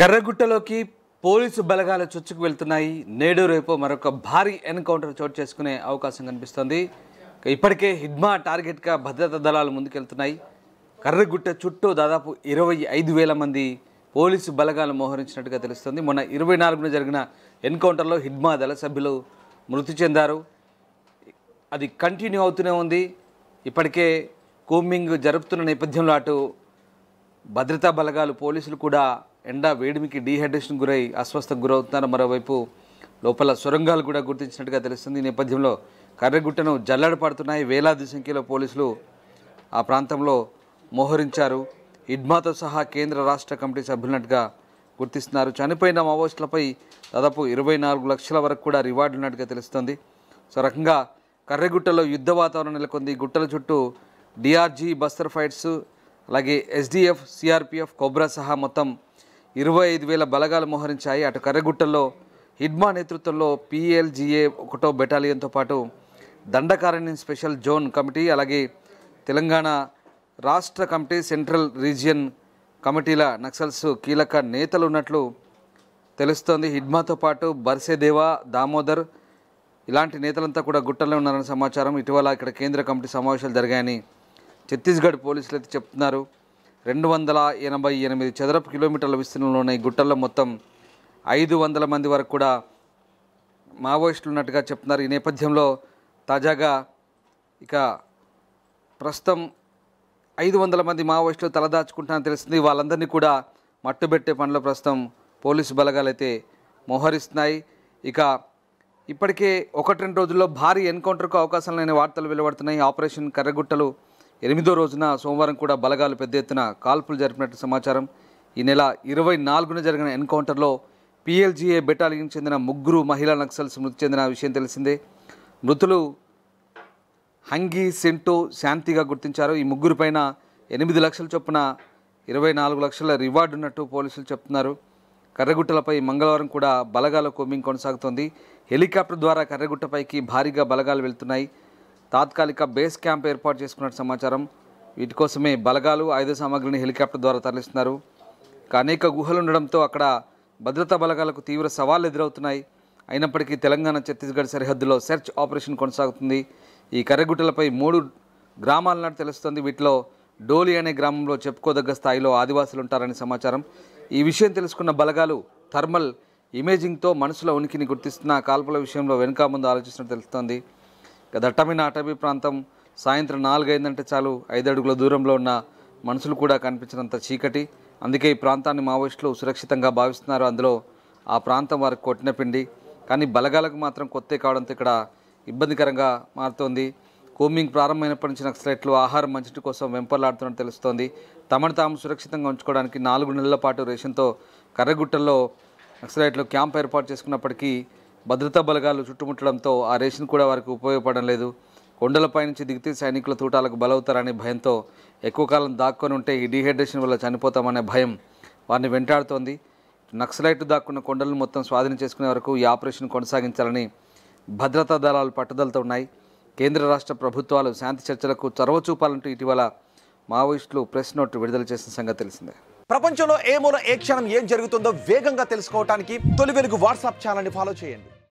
కర్రగుట్టలోకి police బలగాలు చొచ్చుకు వెళ్తున్నాయి. నేడు రేపు మరొక భారీ ఎన్కౌంటర్ చోటు చేసుకునే అవకాశం కనిపిస్తోంది. ఇప్పటికే హిడ్మా టార్గెట్గా భద్రతా దళాలు ముందుకెళ్తున్నాయి. కర్రగుట్ట చుట్టూ దాదాపు 25,000 మంది పోలీసు బలగాలు మోహరించినట్టుగా తెలుస్తుంది. మొన్న 24న జరిగిన ఎన్కౌంటర్లో హిడ్మా దళ సభ్యులు మృతి చెందారు. అది కంటిన్యూ అవుతూనే ఉంది. ఇప్పటికే కూంబింగ్ జరుపుతున్న నేపథ్యంలో అటు భద్రతా బలగాలు పోలీసులు కూడా ఎండ వేడిమికి డీహైడ్రేషన్ గురై అస్వస్థకు గురవుతున్నారు. మరోవైపు లోపల సొరంగాలు కూడా గుర్తించినట్టుగా తెలుస్తుంది. ఈ నేపథ్యంలో కర్రగుట్టను జల్లెడపడుతున్నాయి. వేలాది సంఖ్యలో పోలీసులు ఆ ప్రాంతంలో మోహరించారు. హిడ్మాతో సహా కేంద్ర రాష్ట్ర కమిటీ సభ్యులున్నట్టుగా గుర్తిస్తున్నారు. చనిపోయిన మావోయిస్టులపై దాదాపు 24 లక్షల వరకు కూడా రివార్డు ఉన్నట్టుగా తెలుస్తుంది. సో రకంగా కర్రగుట్టలో యుద్ధ వాతావరణం నెలకొంది. గుట్టల చుట్టూ డిఆర్జీ, బస్తర్ ఫైట్స్, అలాగే ఎస్డిఎఫ్, సిఆర్పిఎఫ్, కోబ్రా సహా మొత్తం 25,000 బలగాలు మోహరించాయి. అటు కర్రగుట్టల్లో హిడ్మా నేతృత్వంలో PLGA 1వ బెటాలియన్తో పాటు దండకారణ్యం స్పెషల్ జోన్ కమిటీ, అలాగే తెలంగాణ రాష్ట్ర కమిటీ, సెంట్రల్ రీజియన్ కమిటీల నక్సల్స్ కీలక నేతలు ఉన్నట్లు తెలుస్తోంది. హిడ్మాతో పాటు బర్సేదేవా, దామోదర్ ఇలాంటి నేతలంతా కూడా గుట్టల్లో ఉన్నారని సమాచారం. ఇటీవల ఇక్కడ కేంద్ర కమిటీ సమావేశాలు జరిగాయని ఛత్తీస్గఢ్ పోలీసులు అయితే చెప్తున్నారు. 288 చదరపు కిలోమీటర్ల విస్తీర్ణంలో ఉన్న ఈ గుట్టల్లో మొత్తం 500 మంది వరకు కూడా మావోయిస్టులు ఉన్నట్టుగా చెప్తున్నారు. ఈ నేపథ్యంలో తాజాగా ఇక ప్రస్తుతం 500 మంది మావోయిస్టులు తలదాచుకుంటారని తెలిసింది. వాళ్ళందరినీ కూడా మట్టుబెట్టే పనిలో ప్రస్తుతం పోలీసు బలగాలు అయితే మోహరిస్తున్నాయి. ఇక ఇప్పటికే 1-2 రోజుల్లో భారీ ఎన్కౌంటర్కు అవకాశం లేని వార్తలు వెలువడుతున్నాయి. ఆపరేషన్ కర్రగుట్టలు 8వ రోజున సోమవారం కూడా బలగాలు పెద్ద ఎత్తున కాల్పులు జరిపినట్టు సమాచారం. ఈ నెల 24న జరిగిన ఎన్కౌంటర్లో PLGA బెటాలియన్ చెందిన 3 మహిళా నక్సల్స్ మృతి చెందిన విషయం తెలిసిందే. మృతులు హంగి, సెంటో, శాంతిగా గుర్తించారు. ఈ 3 పైన 8 లక్షల చొప్పున 24 లక్షల రివార్డు ఉన్నట్టు పోలీసులు చెప్తున్నారు. కర్రగుట్టలపై మంగళవారం కూడా బలగాల కూంబింగ్ కొనసాగుతోంది. హెలికాప్టర్ ద్వారా కర్రగుట్టపైకి భారీగా బలగాలు వెళ్తున్నాయి. తాత్కాలిక బేస్ క్యాంప్ ఏర్పాటు చేసుకున్నట్టు సమాచారం. వీటి కోసమే బలగాలు ఆయుధ సామాగ్రిని హెలికాప్టర్ ద్వారా తరలిస్తున్నారు. అనేక గుహలు ఉండడంతో అక్కడ భద్రతా బలగాలకు తీవ్ర సవాళ్లు ఎదురవుతున్నాయి. అయినప్పటికీ తెలంగాణ ఛత్తీస్గఢ్ సరిహద్దులో సెర్చ్ ఆపరేషన్ కొనసాగుతుంది. ఈ కర్రగుట్టలపై 3 గ్రామాలన్నట్టు తెలుస్తుంది. వీటిలో డోలి అనే గ్రామంలో చెప్పుకోదగ్గ స్థాయిలో ఆదివాసులు ఉంటారని సమాచారం. ఈ విషయం తెలుసుకున్న బలగాలు థర్మల్ ఇమేజింగ్తో మనుషుల ఉనికిని గుర్తిస్తున్న కాల్పుల విషయంలో వెనుక ముందు ఆలోచిస్తున్నట్టు తెలుస్తోంది. దట్టమైన అటవీ ప్రాంతం. సాయంత్రం 4 అయిందంటే చాలు 5 అడుగుల దూరంలో ఉన్న మనుషులు కూడా కనిపించినంత చీకటి. అందుకే ఈ ప్రాంతాన్ని మావోయిస్టులు సురక్షితంగా భావిస్తున్నారు. అందులో ఆ ప్రాంతం వారికి కొట్టిన పిండి. కానీ బలగాలకు మాత్రం కొత్తే కావడంతో ఇక్కడ ఇబ్బందికరంగా మారుతోంది. కూంబింగ్ ప్రారంభమైనప్పటి నుంచి నక్సలైట్లు ఆహారం, మంచిటి కోసం వెంపర్లాడుతున్నట్టు తెలుస్తోంది. తమను తాము సురక్షితంగా ఉంచుకోవడానికి 4 నెలల పాటు రేషన్తో కర్రగుట్టల్లో నక్సలైట్లు క్యాంప్ ఏర్పాటు చేసుకున్నప్పటికీ భద్రతా బలగాలు చుట్టుముట్టడంతో ఆ రేషన్ కూడా వారికి ఉపయోగపడడం లేదు. కొండలపై నుంచి దిగితే సైనికుల తూటాలకు బలవుతారనే భయంతో ఎక్కువ కాలం దాక్కొని ఉంటే ఈ డీహైడ్రేషన్ వల్ల చనిపోతామనే భయం వారిని వెంటాడుతోంది. నక్సలైట్లు దాక్కున్న కొండలను మొత్తం స్వాధీనం చేసుకునే వరకు ఈ ఆపరేషన్ కొనసాగించాలని భద్రతా దళాలు పట్టుదలతో ఉన్నాయి. కేంద్ర రాష్ట్ర ప్రభుత్వాలు శాంతి చర్చలకు చొరవ చూపాలంటూ ఇటీవల మావోయిస్టులు ప్రెస్ నోట్ విడుదల చేసిన సంగతి తెలిసిందే. ప్రపంచంలో ఏ మూల ఏ క్షణం ఏం జరుగుతుందో వేగంగా తెలుసుకోవడానికి తొలి వెలుగు వాట్సాప్ ఛానల్ని ఫాలో చేయండి.